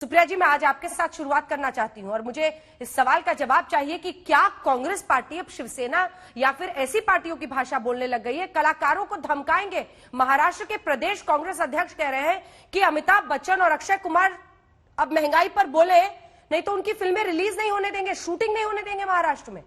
सुप्रिया जी, मैं आज आपके साथ शुरुआत करना चाहती हूं और मुझे इस सवाल का जवाब चाहिए कि क्या कांग्रेस पार्टी अब शिवसेना या फिर ऐसी पार्टियों की भाषा बोलने लग गई है? कलाकारों को धमकाएंगे। महाराष्ट्र के प्रदेश कांग्रेस अध्यक्ष कह रहे हैं कि अमिताभ बच्चन और अक्षय कुमार अब महंगाई पर बोले, नहीं तो उनकी फिल्में रिलीज नहीं होने देंगे, शूटिंग नहीं होने देंगे महाराष्ट्र में।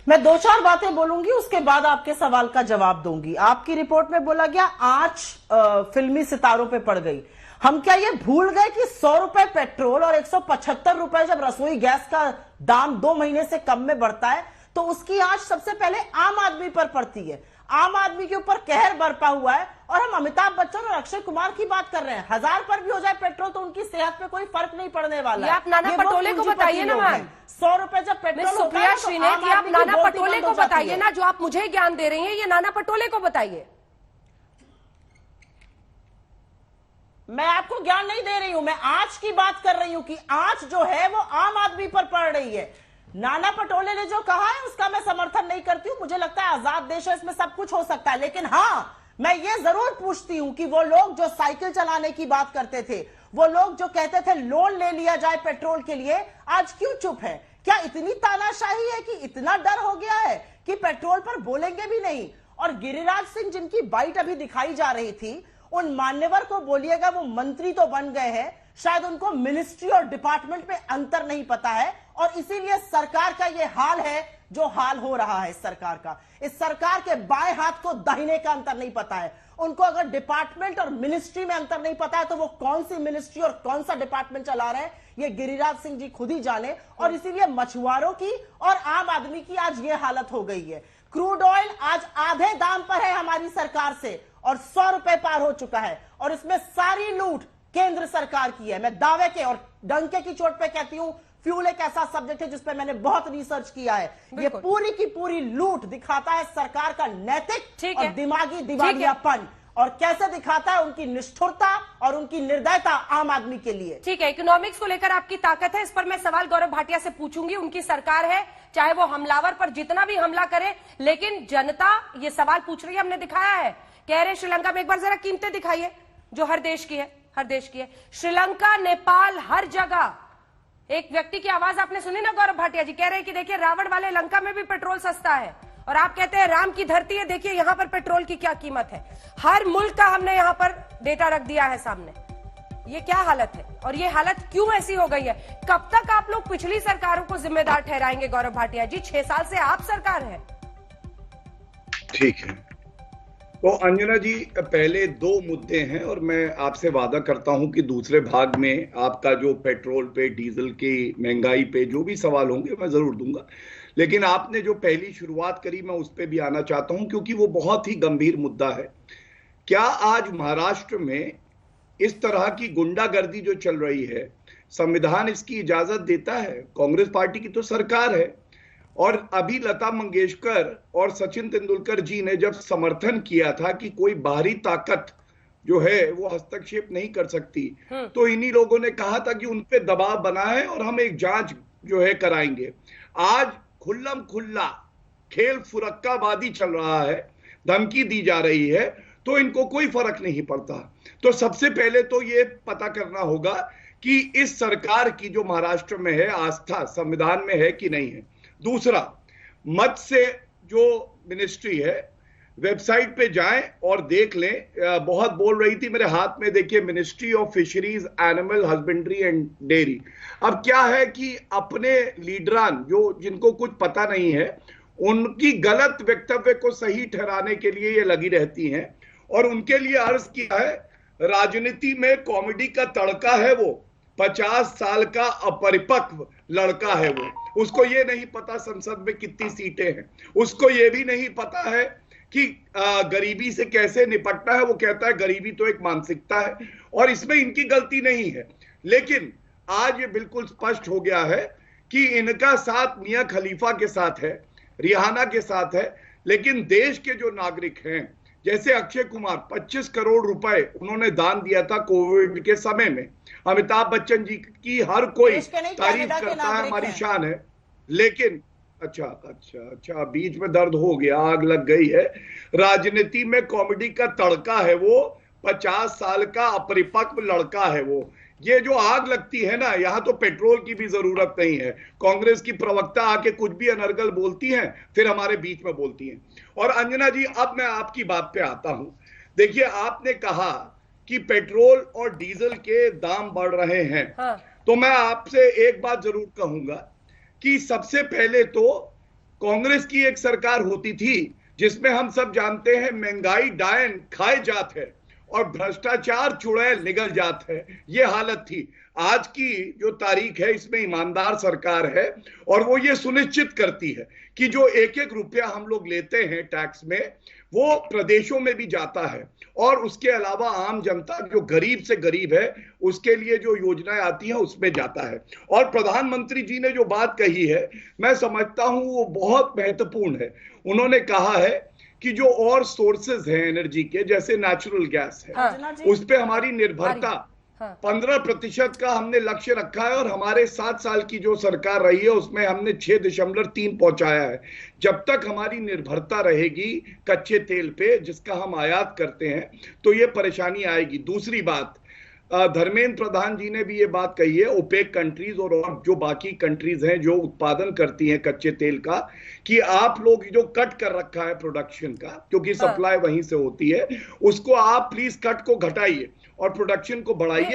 मैं दो चार बातें बोलूंगी, उसके बाद आपके सवाल का जवाब दूंगी। आपकी रिपोर्ट में बोला गया आंच फिल्मी सितारों पे पड़ गई। हम क्या ये भूल गए कि 100 रुपए पेट्रोल और 175 रुपए जब रसोई गैस का दाम 2 महीने से कम में बढ़ता है तो उसकी आंच सबसे पहले आम आदमी पर पड़ती है। आम आदमी के ऊपर कहर बरपा हुआ है और हम अमिताभ बच्चन और अक्षय कुमार की बात कर रहे हैं। 1000 पर भी हो जाए पेट्रोल तो उनकी सेहत पे कोई फर्क नहीं पड़ने वाला है। आप नाना पटोले को बताइए ना मैम। 100 रुपए जब पेट्रोल होता है सुप्रिया श्रीनेत, आप नाना पटोले को बताइए ना, जो आप मुझे ज्ञान दे रही हैं ये नाना पटोले को बताइए। मैं आपको ज्ञान नहीं दे रही हूं, मैं आंच की बात कर रही हूं कि आंच जो है वो आम आदमी पर पड़ रही है। नाना पटोले ने जो कहा है उसका मैं समर्थन नहीं करती हूं। मुझे लगता है आजाद देश है, इसमें सब कुछ हो सकता है। लेकिन हाँ, मैं ये जरूर पूछती हूं कि वो लोग जो साइकिल चलाने की बात करते थे, वो लोग जो कहते थे लोन ले लिया जाए पेट्रोल के लिए, आज क्यों चुप है? क्या इतनी तानाशाही है कि इतना डर हो गया है कि पेट्रोल पर बोलेंगे भी नहीं? और गिरिराज सिंह जिनकी बाइट अभी दिखाई जा रही थी, उन मान्यवर को बोलिएगा, वो मंत्री तो बन गए हैं, शायद उनको मिनिस्ट्री और डिपार्टमेंट में अंतर नहीं पता है और इसीलिए सरकार का ये हाल है जो हाल हो रहा है। इस सरकार का, इस सरकार के बाएं हाथ को दाहिने का अंतर नहीं पता है। उनको अगर डिपार्टमेंट और मिनिस्ट्री में अंतर नहीं पता है तो वो कौन सी मिनिस्ट्री और कौन सा डिपार्टमेंट चला रहे हैं ये गिरिराज सिंह जी खुद ही जाने। और इसीलिए मछुआरों की और आम आदमी की आज ये हालत हो गई है। क्रूड ऑयल आज आधे दाम पर है हमारी सरकार से और 100 रुपए पार हो चुका है और इसमें सारी लूट केंद्र सरकार की है। मैं दावे के और डंके की चोट पे कहती हूं, फ्यूल एक ऐसा सब्जेक्ट है जिसपे मैंने बहुत रिसर्च किया है। ये पूरी की पूरी लूट दिखाता है सरकार का नैतिक और दिमागी दिवालियापन, और कैसे दिखाता है उनकी निष्ठुरता और उनकी निर्दयता आम आदमी के लिए। ठीक है, इकोनॉमिक्स को लेकर आपकी ताकत है, इस पर मैं सवाल गौरव भाटिया से पूछूंगी। उनकी सरकार है, चाहे वो हमलावर पर जितना भी हमला करे, लेकिन जनता ये सवाल पूछ रही है। हमने दिखाया है, कह रहे श्रीलंका में, एक बार जरा कीमतें दिखाइए जो हर देश की है, हर देश की है। श्रीलंका, नेपाल, हर जगह एक व्यक्ति की आवाज आपने सुनी ना गौरव भाटिया जी, कह रहे हैं कि देखिए रावण वाले लंका में भी पेट्रोल सस्ता है, और आप कहते हैं राम की धरती है, देखिए यहां पर पेट्रोल की क्या कीमत है। हर मुल्क का हमने यहां पर डेटा रख दिया है सामने। ये क्या हालत है और ये हालत क्यों ऐसी हो गई है? कब तक आप लोग पिछली सरकारों को जिम्मेदार ठहराएंगे गौरव भाटिया जी? 6 साल से आप सरकार है। ठीक है, तो अंजना जी, पहले 2 मुद्दे हैं और मैं आपसे वादा करता हूं कि दूसरे भाग में आपका जो पेट्रोल पे, डीजल की महंगाई पे जो भी सवाल होंगे मैं जरूर दूंगा। लेकिन आपने जो पहली शुरुआत करी मैं उस पे भी आना चाहता हूं क्योंकि वो बहुत ही गंभीर मुद्दा है। क्या आज महाराष्ट्र में इस तरह की गुंडागर्दी जो चल रही है, संविधान इसकी इजाजत देता है? कांग्रेस पार्टी की तो सरकार है और अभी लता मंगेशकर और सचिन तेंदुलकर जी ने जब समर्थन किया था कि कोई बाहरी ताकत जो है वो हस्तक्षेप नहीं कर सकती, तो इन्हीं लोगों ने कहा था कि उन पे दबाव बना है और हम एक जांच जो है कराएंगे। आज खुल्लम खुल्ला खेल फुरक्काबादी चल रहा है, धमकी दी जा रही है, तो इनको कोई फर्क नहीं पड़ता। तो सबसे पहले तो ये पता करना होगा कि इस सरकार की जो महाराष्ट्र में है आस्था संविधान में है कि नहीं है। दूसरा, मत्स्य जो मिनिस्ट्री है, वेबसाइट पे जाएं और देख लें। बहुत बोल रही थी, मेरे हाथ में देखिए, ministry of fisheries, animal husbandry and dairy. अब क्या है कि अपने लीडरान जो जिनको कुछ पता नहीं है, उनकी गलत वक्तव्य को सही ठहराने के लिए ये लगी रहती हैं और उनके लिए अर्ज किया है, राजनीति में कॉमेडी का तड़का है वो, 50 साल का अपरिपक्व लड़का है वो। उसको ये नहीं पता संसद में कितनी सीटें हैं, उसको ये भी नहीं पता है कि गरीबी से कैसे निपटना है। वो कहता है गरीबी तो एक मानसिकता है और इसमें इनकी गलती नहीं है। लेकिन आज ये बिल्कुल स्पष्ट हो गया है कि इनका साथ मियां खलीफा के साथ है, रिहाना के साथ है, लेकिन देश के जो नागरिक हैं, जैसे अक्षय कुमार 25 करोड़ रुपए उन्होंने दान दिया था कोविड के समय में। अमिताभ बच्चन जी की हर कोई तारीफ करता है, हमारी शान है, लेकिन अच्छा बीच में दर्द हो गया, आग लग गई है। राजनीति में कॉमेडी का तड़का है वो, 50 साल का अपरिपक्व लड़का है वो। ये जो आग लगती है ना, यहां तो पेट्रोल की भी जरूरत नहीं है। कांग्रेस की प्रवक्ता आके कुछ भी अनर्गल बोलती हैं, फिर हमारे बीच में बोलती हैं। और अंजना जी, अब मैं आपकी बात पे आता हूं। देखिए, आपने कहा कि पेट्रोल और डीजल के दाम बढ़ रहे हैं। हाँ। तो मैं आपसे एक बात जरूर कहूंगा कि सबसे पहले तो कांग्रेस की एक सरकार होती थी जिसमें हम सब जानते हैं महंगाई डायन खाए जात है और भ्रष्टाचार चुड़ैल निगल जात है, ये हालत थी। आज की जो तारीख है इसमें ईमानदार सरकार है और वो ये सुनिश्चित करती है कि जो एक एक रुपया हम लोग लेते हैं टैक्स में, वो प्रदेशों में भी जाता है और उसके अलावा आम जनता जो गरीब से गरीब है उसके लिए जो योजनाएं आती हैं उसमें जाता है। और प्रधानमंत्री जी ने जो बात कही है, मैं समझता हूं वो बहुत महत्वपूर्ण है। उन्होंने कहा है कि जो और सोर्सेज हैं एनर्जी के, जैसे नेचुरल गैस है, अंजना जी, उस पे हमारी निर्भरता हाँ। 15% का हमने लक्ष्य रखा है और हमारे 7 साल की जो सरकार रही है उसमें हमने 6.3 पहुंचाया है। जब तक हमारी निर्भरता रहेगी कच्चे तेल पे जिसका हम आयात करते हैं तो ये परेशानी आएगी। दूसरी बात, धर्मेंद्र प्रधान जी ने भी ये बात कही है, ओपेक कंट्रीज और जो बाकी कंट्रीज हैं जो उत्पादन करती हैं कच्चे तेल का, कि आप लोग जो कट कर रखा है प्रोडक्शन का, क्योंकि सप्लाई वहीं से होती है, उसको आप प्लीज कट को घटाइए और प्रोडक्शन को बढ़ाइए।